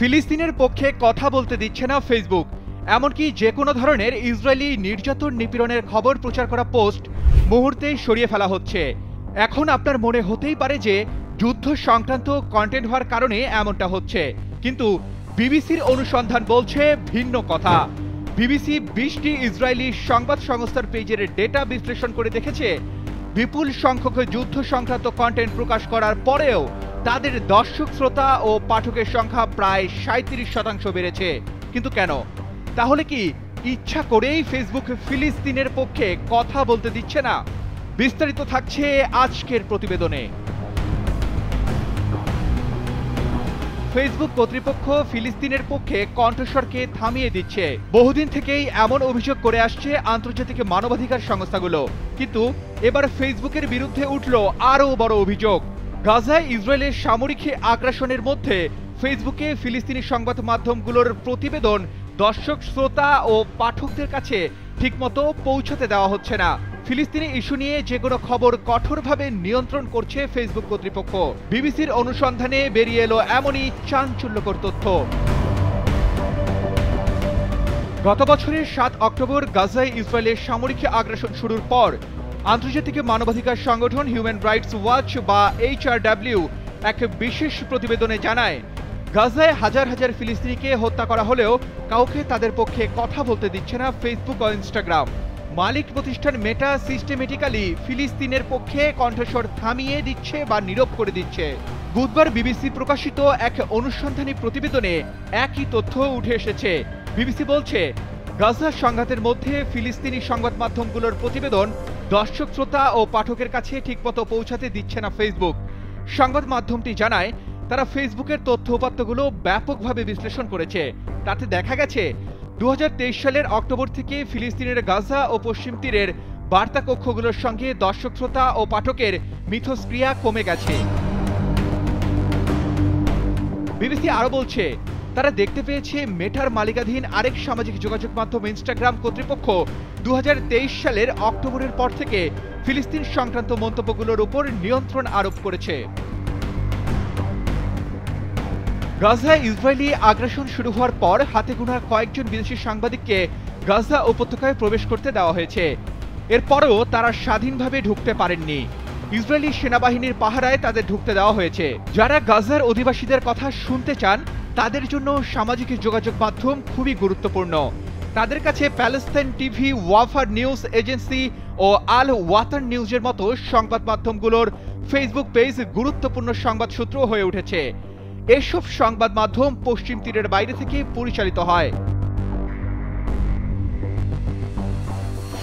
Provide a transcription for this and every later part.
ফিলিস্তিনের পক্ষে কথা বলতে দিচ্ছে না ফেসবুক। এমনকি যে কোনো ধরনের ইসরায়েলি নির্যাতন নিপীড়নের খবর প্রচার করা পোস্ট মুহূর্তেই সরিয়ে ফেলা হচ্ছে। এখন আপনার মনে হতেই পারে যে যুদ্ধ সংক্রান্ত কন্টেন্ট হওয়ার কারণে এমনটা হচ্ছে, কিন্তু বিবিসির অনুসন্ধান বলছে ভিন্ন কথা। বিবিসি 20টি ইসরায়েলি সংবাদ সংস্থার পেজের ডেটা বিশ্লেষণ করে দেখেছে, বিপুল সংখ্যক যুদ্ধ সংক্রান্ত কন্টেন্ট প্রকাশ করার পরেও তাদের দর্শক, শ্রোতা ও পাঠকের সংখ্যা প্রায় 37% বেড়েছে। কিন্তু কেন? তাহলে কি ইচ্ছা করেই ফেসবুক ফিলিস্তিনের পক্ষে কথা বলতে দিচ্ছে না? বিস্তারিত থাকছে আজকের প্রতিবেদনে। ফেসবুক কর্তৃপক্ষ ফিলিস্তিনের পক্ষে কণ্ঠস্বরকে থামিয়ে দিচ্ছে। বহুদিন থেকেই এমন অভিযোগ করে আসছে আন্তর্জাতিক মানবাধিকার সংস্থাগুলো, কিন্তু এবার ফেসবুকের বিরুদ্ধে উঠল আরও বড় অভিযোগ। গাজায় ইসরায়েলের সামরিক আগ্রাসনের মধ্যে ফেসবুকে ফিলিস্তিনি সংবাদ মাধ্যমগুলোর প্রতিবেদন দর্শক, শ্রোতা ও পাঠকদের কাছে ঠিকমতো পৌঁছতে দেওয়া হচ্ছে না। ফিলিস্তিনি ইস্যু নিয়ে যে কোনো খবর কঠোরভাবে নিয়ন্ত্রণ করছে ফেসবুক কর্তৃপক্ষ। বিবিসির অনুসন্ধানে বেরিয়ে এলো এমনই চাঞ্চল্যকর তথ্য। গত বছরের 7 অক্টোবর গাজায় ইসরায়েলের সামরিক আগ্রাসন শুরুর পর আন্তর্জাতিক মানবাধিকার সংগঠন হিউম্যান রাইটস ওয়াচ বা HRW এক বিশেষ প্রতিবেদনে জানায়, গাজায় হাজার হাজার ফিলিস্তিনিকে হত্যা করা হলেও কাউকে তাদের পক্ষে কথা বলতে দিচ্ছে না ফেসবুক ও ইনস্টাগ্রাম। মালিক প্রতিষ্ঠান মেটা সিস্টেমেটিক্যালি ফিলিস্তিনের পক্ষে কণ্ঠস্বর থামিয়ে দিচ্ছে বা নীরব করে দিচ্ছে। বুধবার বিবিসি প্রকাশিত এক অনুসন্ধানী প্রতিবেদনে একই তথ্য উঠে এসেছে। বিবিসি বলছে, গাজার সংঘাতের মধ্যে ফিলিস্তিনি সংবাদ মাধ্যমগুলোর প্রতিবেদন দর্শক, শ্রোতা ও পাঠকের কাছে ঠিকমতো পৌঁছাতে দিচ্ছে না ফেসবুক। সংবাদ মাধ্যমটি জানায়, তারা ফেসবুকের তথ্য উপাত্তগুলো ব্যাপকভাবে বিশ্লেষণ করেছে। তাতে দেখা গেছে 2023 সালের অক্টোবর থেকে ফিলিস্তিনের গাজা ও পশ্চিম তীরের বার্তা কক্ষগুলোর সঙ্গে দর্শক, শ্রোতা ও পাঠকের মিথস্ক্রিয়া কমে গেছে। বিবিসি আরও বলছে, তারা দেখতে পেয়েছে মেটার মালিকাধীন আরেক সামাজিক যোগাযোগ মাধ্যম ইনস্টাগ্রাম কর্তৃপক্ষ 2023 সালের অক্টোবরের পর থেকে ফিলিস্তিন সংক্রান্ত মন্তব্যগুলোর উপর নিয়ন্ত্রণ আরোপ করেছে। গাজায় ইসরায়েলি আগ্রাসন শুরু হওয়ার পর হাতে গোনা কয়েকজন বিদেশি সাংবাদিককে গাজা উপত্যকায় প্রবেশ করতে দেওয়া হয়েছে। এরপরও তারা স্বাধীনভাবে ঢুকতে পারেননি। ইসরায়েলি সেনাবাহিনীর পাহারায় তাদের ঢুকতে দেওয়া হয়েছে। যারা গাজার অধিবাসীদের কথা শুনতে চান তাদের জন্য সামাজিক যোগাযোগ মাধ্যম খুবই গুরুত্বপূর্ণ। তাদের কাছে প্যালেস্তাইন টিভি, ওয়াফা নিউজ এজেন্সি ও আল ওয়াতান নিউজের মতো সংবাদ মাধ্যমগুলোর ফেসবুক পেজ গুরুত্বপূর্ণ সংবাদ সূত্র হয়ে উঠেছে। এসব সংবাদ মাধ্যম পশ্চিম তীরের বাইরে থেকে পরিচালিত হয়।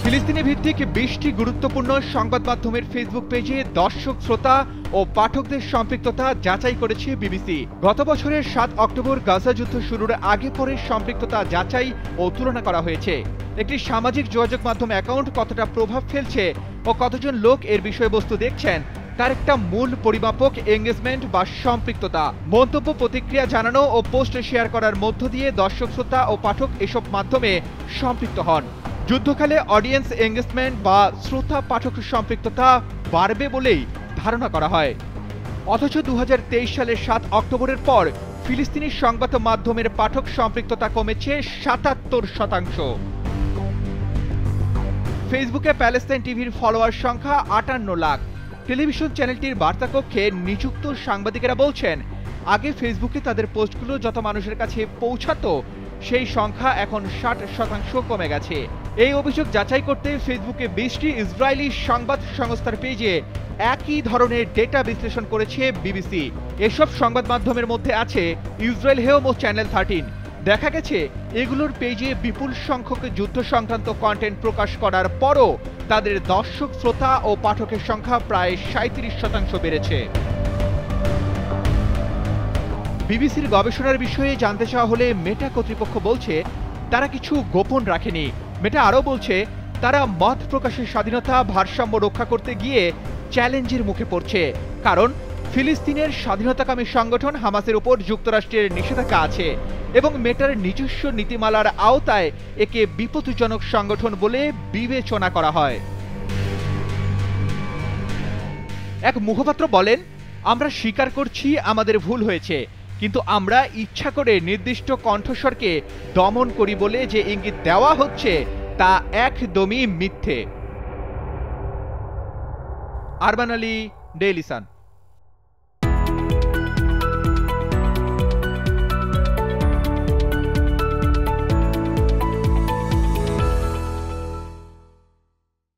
ফিলিস্তিনি ভিত্তিক 20টি গুরুত্বপূর্ণ সংবাদ মাধ্যমের ফেসবুক পেজে দর্শক, শ্রোতা ও পাঠকদের সম্পৃক্ততা যাচাই করেছে বিবিসি। গত বছরের 7 অক্টোবর গাজা যুদ্ধ শুরুর আগে পরে সম্পৃক্ততা যাচাই ও তুলনা করা হয়েছে। একটি সামাজিক যোগাযোগ মাধ্যম অ্যাকাউন্ট কতটা প্রভাব ফেলছে ও কতজন লোক এর বিষয়বস্তু দেখছেন তার একটা মূল পরিমাপক এঙ্গেজমেন্ট বা সম্পৃক্ততা। মন্তব্য, প্রতিক্রিয়া জানানো ও পোস্ট শেয়ার করার মধ্য দিয়ে দর্শক, শ্রোতা ও পাঠক এসব মাধ্যমে সম্পৃক্ত হন। যুদ্ধকালে অডিয়েন্স এঙ্গেজমেন্ট বা শ্রোতা পাঠক সম্পৃক্ততা বাড়বে বলেই ধারণা করা হয়। অথচ 2023 সালের 7 অক্টোবরের পর ফিলিস্তিনি সংবাদ মাধ্যমের পাঠক সম্পৃক্ততা কমেছে 77%। ফেসবুকে প্যালেস্তাইন টিভির ফলোয়ার সংখ্যা 58 লাখ। টেলিভিশন চ্যানেলটির বার্তা কক্ষে নিযুক্ত সাংবাদিকেরা বলছেন, আগে ফেসবুকে তাদের পোস্টগুলো যত মানুষের কাছে পৌঁছাতো সেই সংখ্যা এখন 60% কমে গেছে। এই অভিযোগ যাচাই করতে ফেসবুকে 20টি ইসরায়েলি সংবাদ সংস্থার পেজে একই ধরনের ডেটা বিশ্লেষণ করেছে বিবিসি। এসব সংবাদ মাধ্যমের মধ্যে আছে ইসরায়েল হেম ও চ্যানেল 13। দেখা গেছে এগুলোর পেজে বিপুল সংখ্যক যুদ্ধ সংক্রান্ত কন্টেন্ট প্রকাশ করার পরও তাদের দর্শক, শ্রোতা ও পাঠকের সংখ্যা প্রায় 37% বেড়েছে। বিবিসির গবেষণার বিষয়ে জানতে চাওয়া হলে মেটা কর্তৃপক্ষ বলছে, তারা কিছু গোপন রাখেনি। মেটা আরও বলছে, তারা মত প্রকাশের স্বাধীনতা ভারসাম্য রক্ষা করতে গিয়ে চ্যালেঞ্জের মুখে পড়ছে, কারণ ফিলিস্তিনের স্বাধীনতাকামী সংগঠন হামাসের উপর যুক্তরাষ্ট্রের নিষেধাজ্ঞা আছে এবং মেটার নিজস্ব নীতিমালার আওতায় একে বিপজ্জনক সংগঠন বলে বিবেচনা করা হয়। এক মুখপাত্র বলেন, আমরা স্বীকার করছি আমাদের ভুল হয়েছে, কিন্তু আমরা ইচ্ছা করে নির্দিষ্ট কণ্ঠস্বরকে দমন করি বলে যে ইঙ্গিত দেওয়া হচ্ছে তা একদমই মিথ্যে। Arman Ali, Daily Sun.